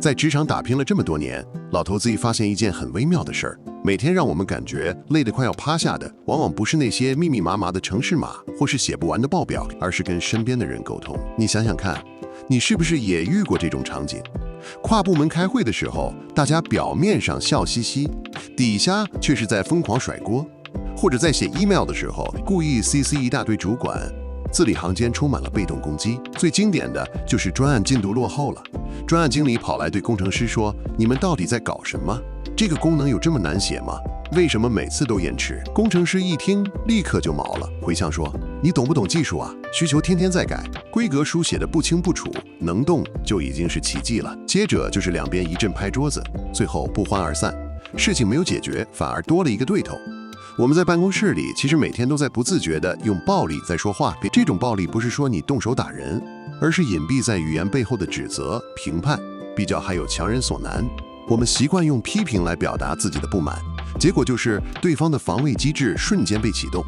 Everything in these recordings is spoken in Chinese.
在職場打拼了這麼多年，老頭子發現一件很微妙的事兒：每天讓我們感覺累得快要趴下的，往往不是那些密密麻麻的程式碼或是寫不完的報表，而是跟身邊的人溝通。你想想看，你是不是也遇過這種場景？跨部門開會的時候，大家表面上笑嘻嘻，底下卻是在瘋狂甩鍋；或者在寫 email 的時候，故意 CC 一大堆主管，字裡行間充滿了被動攻擊。最經典的就是專案進度落後了，專案經理跑來对工程師說：“你們到底在搞什麼？這個功能有這麼難寫嗎？為什麼每次都延遲？”工程師一聽，立刻就毛了，回嗆說：“你懂不懂技術啊？需求天天在改，規格書寫的不清不楚，能動就已經是奇蹟了。”接着就是兩邊一陣拍桌子，最後不歡而散。事情沒有解決，反而多了一個對头。我們在辦公室裡，其實每天都在不自覺地用暴力在說話。這種暴力不是說你動手打人，而是隱蔽在語言背後的指責、評判、比較，還有強人所難。我們習慣用批評來表達自己的不滿，結果就是對方的防衛機制瞬間被啟動。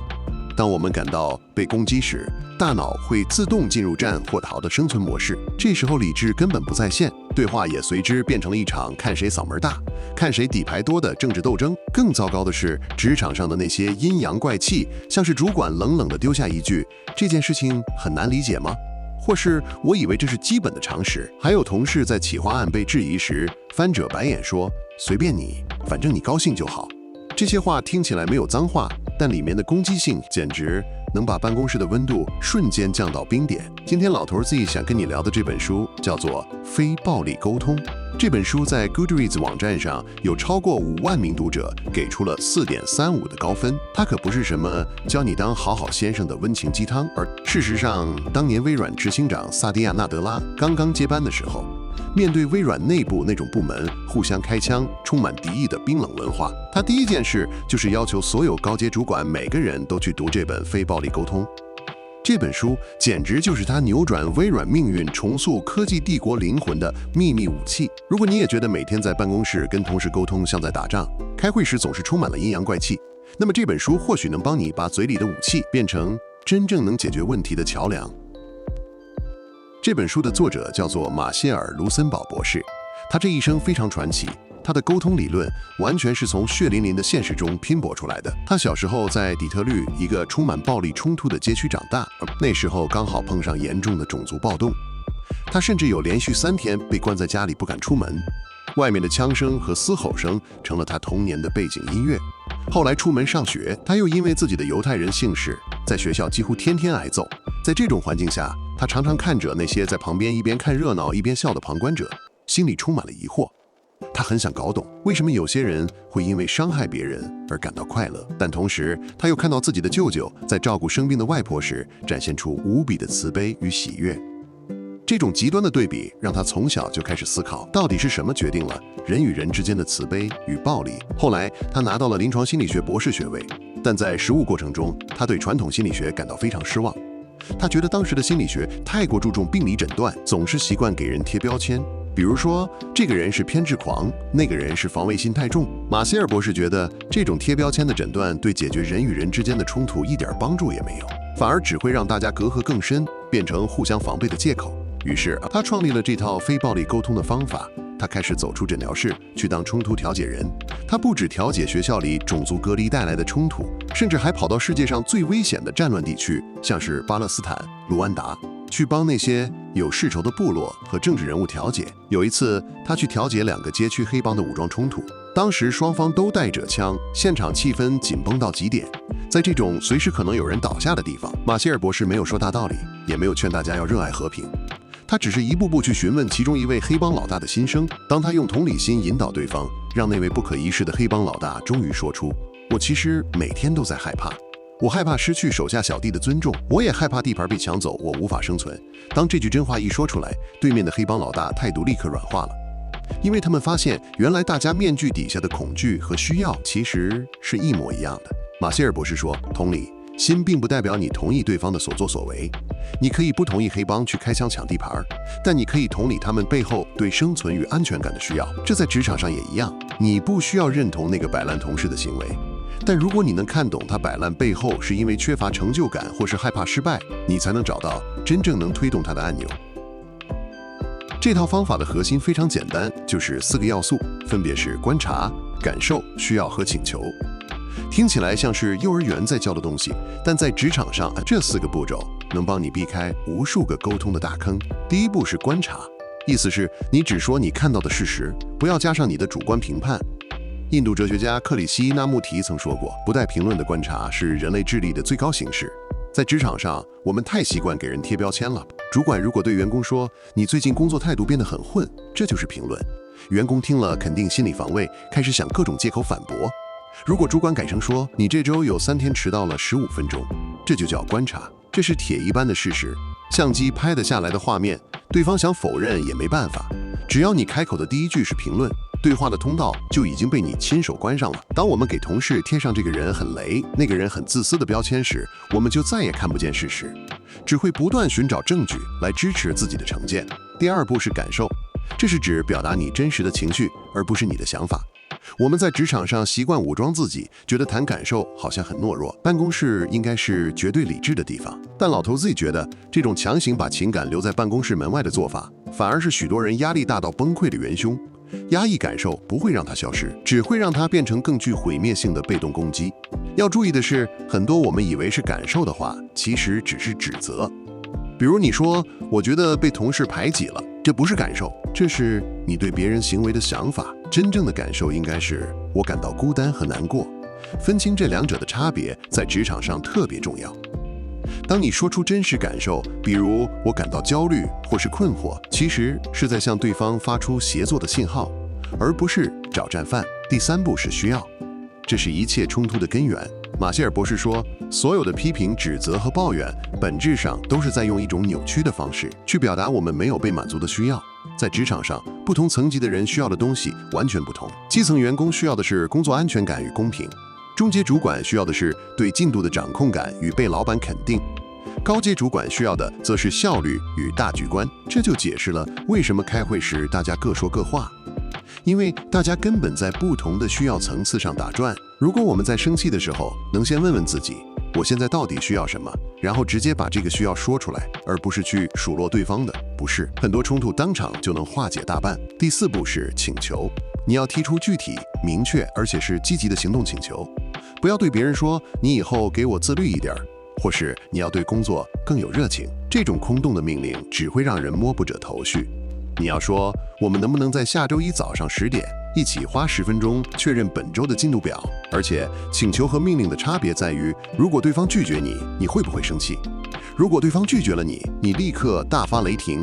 當我們感到被攻擊時，大腦會自動進入戰或逃的生存模式，這時候理智根本不在線，對話也隨之變成了一场看誰嗓門大、看誰底牌多的政治鬥爭。更糟糕的是，職場上的那些陰陽怪氣，像是主管冷冷地丟下一句“這件事情很難理解嗎？”或是“我以為這是基本的常識”。還有同事在企劃案被質疑時，翻着白眼說：“隨便你，反正你高興就好。”這些話听起來沒有髒話，但裡面的攻擊性簡直能把办公室的溫度瞬間降到冰點。今天老頭自己想跟你聊的這本書叫做《非暴力溝通》。這本書在 Goodreads 網站上有超過5萬名讀者給出了4.35的高分。它可不是什麼教你當好好先生的溫情雞湯，而事實上，當年微軟執行長薩蒂亞·納德拉剛剛接班的时候，面對微軟內部那種部門互相開槍、充滿敵意的冰冷文化，他第一件事就是要求所有高階主管每個人都去讀這本《非暴力溝通》。這本書簡直就是他扭轉微軟命運、重塑科技帝國靈魂的秘密武器。如果你也覺得每天在辦公室跟同事溝通像在打仗，開會時总是充滿了陰陽怪氣，那麼這本書或許能幫你把嘴裡的武器變成真正能解決問題的橋梁。這本書的作者叫做馬歇爾·盧森堡博士，他這一生非常傳奇。他的溝通理論完全是從血淋淋的現實中拼搏出來的。他小時候在底特律一個充滿暴力衝突的街區長大，那時候剛好碰上嚴重的種族暴動。他甚至有連續3天被關在家裡不敢出門，外面的槍聲和嘶吼聲成了他童年的背景音樂。後來出門上學，他又因為自己的猶太人姓氏，在學校幾乎天天挨揍。在這種環境下，他常常看着那些在旁邊一邊看熱鬧一邊笑的旁觀者，心裡充滿了疑惑。他很想搞懂為什麼有些人會因為傷害別人而感到快樂，但同時他又看到自己的舅舅在照顧生病的外婆時展現出無比的慈悲與喜悅。這種極端的對比讓他從小就開始思考，到底是什麼決定了人與人之間的慈悲與暴力。後來他拿到了臨床心理學博士學位，但在實務過程中，他對傳統心理學感到非常失望。他覺得當時的心理學太過注重病理診斷，總是習慣給人貼標籤。比如說，這個人是偏執狂，那個人是防衛心太重。馬歇爾博士覺得，這種貼標籤的診斷對解決人與人之間的衝突一點幫助也沒有，反而只會讓大家隔閡更深，變成互相防備的借口。於是，他創立了這套非暴力溝通的方法。他開始走出診療室，去當衝突調解人。他不只調解學校裡種族隔離帶來的衝突，甚至還跑到世界上最危險的戰亂地區，像是巴勒斯坦、盧安達，去幫那些有世仇的部落和政治人物調解。有一次，他去調解2個街區黑幫的武裝衝突，當時雙方都帶着槍，現場氣氛緊繃到極點。在這種隨時可能有人倒下的地方，馬歇爾博士沒有說大道理，也沒有勸大家要熱愛和平。他只是一步步去詢問其中一位黑幫老大的心聲。當他用同理心引導對方，讓那位不可一世的黑幫老大終於說出：“我其實每天都在害怕，我害怕失去手下小弟的尊重，我也害怕地盤被搶走，我無法生存。”當這句真話一說出來，對面的黑幫老大態度立刻軟化了，因為他們發現原來大家面具底下的恐懼和需要其實是一模一樣的。馬歇爾博士說，同理心並不代表你同意對方的所作所為。你可以不同意黑幫去開槍搶地盤，但你可以同理他们背後對生存與安全感的需要。這在職場上也一樣，你不需要認同那個擺爛同事的行為，但如果你能看懂他擺爛背後是因為缺乏成就感或是害怕失敗，你才能找到真正能推動他的按鈕。這套方法的核心非常簡單，就是4個要素，分別是觀察、感受、需要和請求。聽起來像是幼兒園在教的東西，但在職場上，這4個步驟能幫你避開無數個溝通的大坑。第一步是觀察，意思是你只說你看到的事實，不要加上你的主觀評判。印度哲學家克里希那穆提曾說過，不帶評論的觀察是人類智力的最高形式。在職場上，我們太習慣給人貼標籤了。主管如果對員工說你最近工作態度變得很混，這就是評論。員工聽了肯定心理防衛，開始想各種借口反駁。如果主管改成說你這周有3天遲到了15分鐘，這就叫觀察，這是鐵一般的事實，相機拍得下來的畫面，對方想否認也沒辦法。只要你開口的第一句是評論，對話的通道就已經被你親手關上了。當我們給同事貼上這個人很雷，那個人很自私的標籤時，我們就再也看不見事實，只會不斷尋找證據來支持自己的成見。第二步是感受，這是指表達你真實的情緒，而不是你的想法。我們在職場上習慣武装自己，覺得談感受好像很懦弱。辦公室應該是絕對理智的地方，但老頭子覺得這種強行把情感留在辦公室門外的做法，反而是許多人压力大到崩溃的元兇。壓抑感受不會讓它消失，只會讓它變成更具毀滅性的被動攻擊。要注意的是，很多我們以為是感受的話，其實只是指責。比如你說，我覺得被同事排擠了，這不是感受，這是你對別人行為的想法。真正的感受應該是我感到孤單和難過。分清這兩者的差別，在職場上特別重要。當你說出真實感受，比如我感到焦慮或是困惑，其實是在向對方發出協作的信號，而不是找戰犯。第三步是需要，這是一切衝突的根源。馬歇爾博士說，所有的批評、指責和抱怨，本質上都是在用一種扭曲的方式去表達我們沒有被滿足的需要。在職場上，不同層級的人需要的東西完全不同。基層員工需要的是工作安全感與公平，中階主管需要的是對進度的掌控感與被老闆肯定，高階主管需要的則是效率與大局觀。這就解釋了為什麼開會時大家各說各話，因為大家根本在不同的需要層次上打轉。如果我們在生氣的時候能先問問自己，我現在到底需要什麼，然后直接把這個需要說出來，而不是去數落對方的不是，很多衝突當場就能化解大半。第四步是請求，你要提出具體、明確而且是積極的行動請求，不要對別人說你以後給我自律一點，或是你要对工作更有熱情。這種空洞的命令只會讓人摸不着頭緒。你要說，我們能不能在下周一早上10點一起花10分鐘確認本周的進度表？而且請求和命令的差別在於，如果對方拒絕你，你會不會生氣？如果對方拒絕了你，你立刻大發雷霆，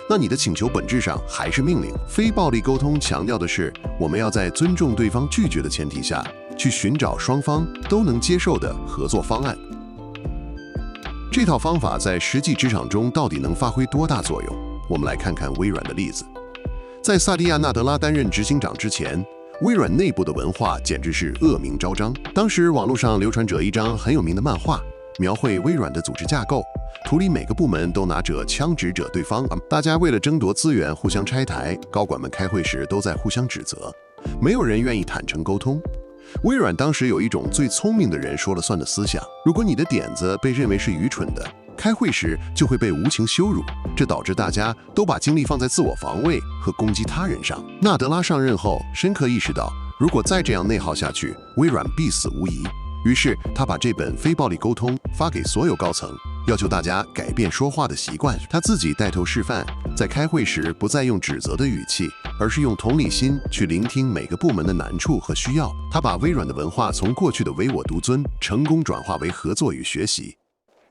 那你的請求本質上還是命令。非暴力溝通強調的是，我們要在尊重對方拒絕的前提下，去尋找雙方都能接受的合作方案。這套方法在實際職場中到底能發揮多大作用？我們來看看微軟的例子。在薩蒂亞·納德拉擔任執行長之前，微軟內部的文化簡直是惡名昭彰。當時網絡上流傳着一張很有名的漫畫，描繪微軟的組織架構，圖裡每個部門都拿着槍指着對方，大家為了爭奪資源互相拆台，高管們開會時都在互相指責，沒有人願意坦誠溝通。微軟當時有一種最聰明的人說了算的思想，如果你的點子被認為是愚蠢的，開會時就會被無情羞辱，這導致大家都把精力放在自我防衛和攻擊他人上。納德拉上任後深刻意識到，如果再這樣內耗下去，微軟必死無疑。於是他把這本《非暴力溝通》發給所有高層，要求大家改變說話的習慣。他自己帶頭示範，在開會時不再用指責的語氣，而是用同理心去聆聽每個部門的難處和需要。他把微軟的文化從過去的唯我獨尊成功轉化為合作與學習。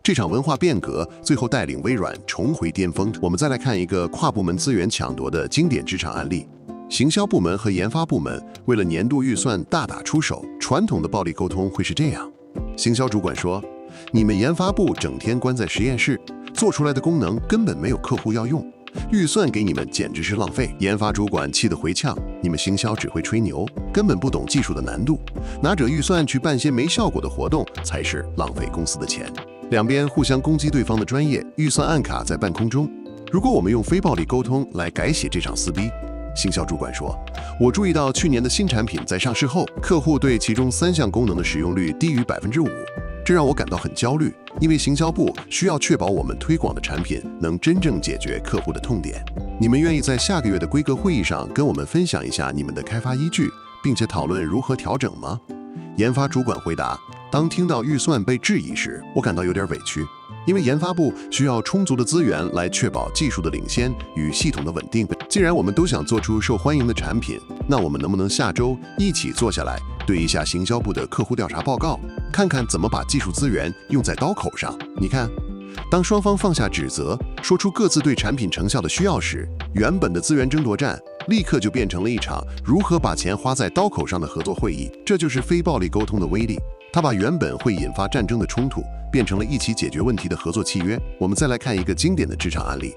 這場文化變革最後帶領微軟重回巔峰。我們再來看一個跨部門資源搶奪的經典職場案例。行銷部門和研發部門為了年度預算大打出手，傳統的暴力溝通會是這樣：行銷主管說，你們研發部整天關在實驗室，做出來的功能根本沒有客戶要用，預算給你們簡直是浪費。研發主管氣得回嗆，你們行銷只會吹牛，根本不懂技術的難度，拿着預算去辦些沒效果的活動才是浪費公司的錢。兩邊互相攻擊對方的專業，預算暗卡在半空中。如果我們用非暴力溝通來改寫這場撕逼，行銷主管說，我注意到去年的新產品在上市後，客戶對其中3項功能的使用率低於5%，這讓我感到很焦慮，因為行銷部需要確保我們推廣的產品能真正解決客戶的痛點。你們願意在下個月的規格會議上跟我們分享一下你們的開發依據，並且討論如何調整嗎？研發主管回答：當聽到預算被質疑時，我感到有點委屈，因為研發部需要充足的資源來確保技術的領先與系統的穩定。既然我們都想做出受歡迎的產品，那我們能不能下周一起坐下來，對一下行銷部的客戶調查報告，看看怎麼把技術資源用在刀口上？你看，當雙方放下指責，說出各自對產品成效的需要時，原本的資源爭奪戰立刻就變成了一場如何把錢花在刀口上的合作会議。這就是非暴力溝通的威力，它把原本會引發戰爭的衝突變成了一起解決問題的合作契約。我們再來看一個經典的職場案例：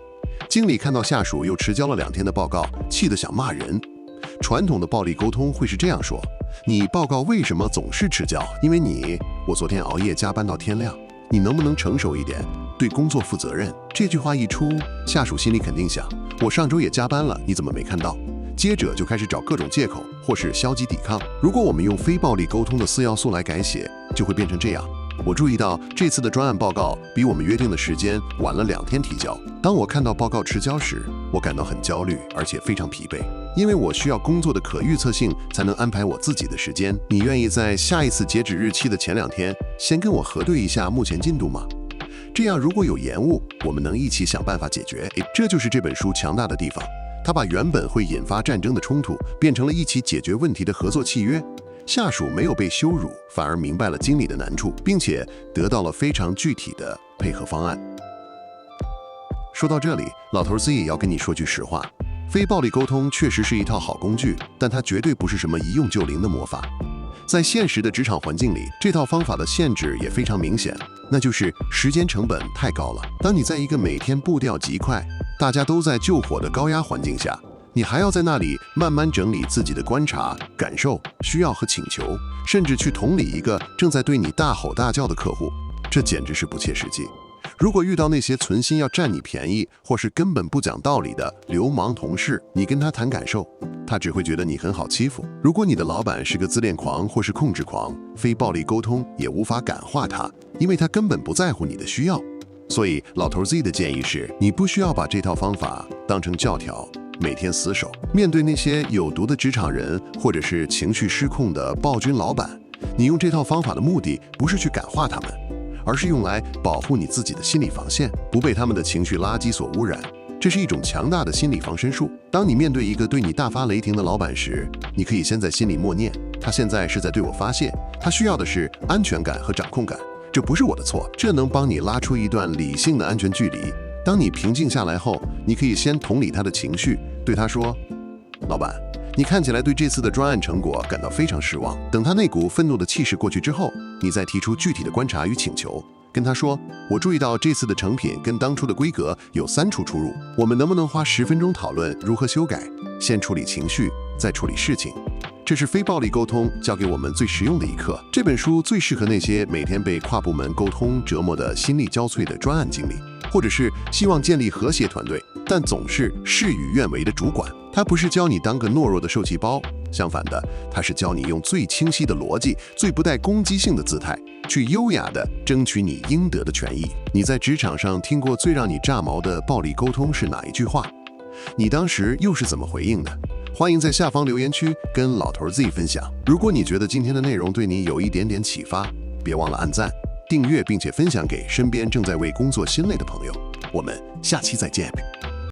經理看到下屬又遲交了2天的報告，氣得想罵人。傳統的暴力溝通會是這樣說：你報告為什麼總是遲交？因為我昨天熬夜加班到天亮。你能不能成熟一點，對工作負責任？這句話一出，下屬心裡肯定想：我上周也加班了，你怎麼沒看到？接着就開始找各種借口或是消極抵抗。如果我們用非暴力溝通的4要素來改寫，就會變成這樣：我注意到這次的專案報告比我們約定的時間晚了2天提交。當我看到報告遲交時，我感到很焦慮，而且非常疲憊，因為我需要工作的可預測性才能安排我自己的時間。你願意在下一次截止日期的前2天先跟我核對一下目前進度嗎？這樣如果有延誤，我們能一起想辦法解決。這就是這本書強大的地方，它把原本會引發戰爭的衝突變成了一起解決問題的合作契約。下屬沒有被羞辱，反而明白了經理的難處，並且得到了非常具体的配合方案。說到這裡，老頭子也要跟你說句實話，非暴力溝通確實是一套好工具，但它絕對不是什麼一用就靈的魔法。在現實的職場環境裡，這套方法的限制也非常明顯，那就是時間成本太高了。當你在一个每天步調極快、大家都在救火的高壓環境下，你還要在那裡慢慢整理自己的觀察、感受、需要和請求，甚至去同理一個正在對你大吼大叫的客戶，這簡直是不切實際。如果遇到那些存心要佔你便宜，或是根本不講道理的流氓同事，你跟他談感受，他只會覺得你很好欺負。如果你的老闆是個自戀狂或是控制狂，非暴力溝通也無法感化他，因為他根本不在乎你的需要。所以老頭 Z 的建議是，你不需要把這套方法當成教條，每天死守。面對那些有毒的職場人，或者是情緒失控的暴君老闆，你用這套方法的目的不是去感化他們，而是用來保護你自己的心理防線，不被他們的情緒垃圾所污染。這是一種強大的心理防身術。當你面對一個對你大發雷霆的老闆時，你可以先在心裡默念：他現在是在對我發洩，他需要的是安全感和掌控感，這不是我的錯。這能幫你拉出一段理性的安全距離。當你平靜下來後，你可以先同理他的情緒，對他說：老闆，你看起來對這次的專案成果感到非常失望。等他那股憤怒的氣勢過去之後，你再提出具體的觀察與請求，跟他說：我注意到這次的成品跟當初的規格有3處出入，我們能不能花10分鐘討論如何修改？先處理情緒，再處理事情。這是非暴力溝通教給我們最實用的一課。這本書最適合那些每天被跨部門溝通折磨得心力交瘁的專案經理，或者是希望建立和諧團隊，但總是事與願違的主管。他不是教你當個懦弱的受氣包，相反的，他是教你用最清晰的邏輯、最不帶攻擊性的姿態，去優雅地爭取你應得的權益。你在職場上聽過最讓你炸毛的暴力溝通是哪一句話？你當時又是怎麼回應的？歡迎在下方留言區跟老頭 Z 分享。如果你覺得今天的內容對你有一點點啟發，別忘了按讚、訂閱，並且分享給身邊正在為工作心累的朋友。我們下期再見。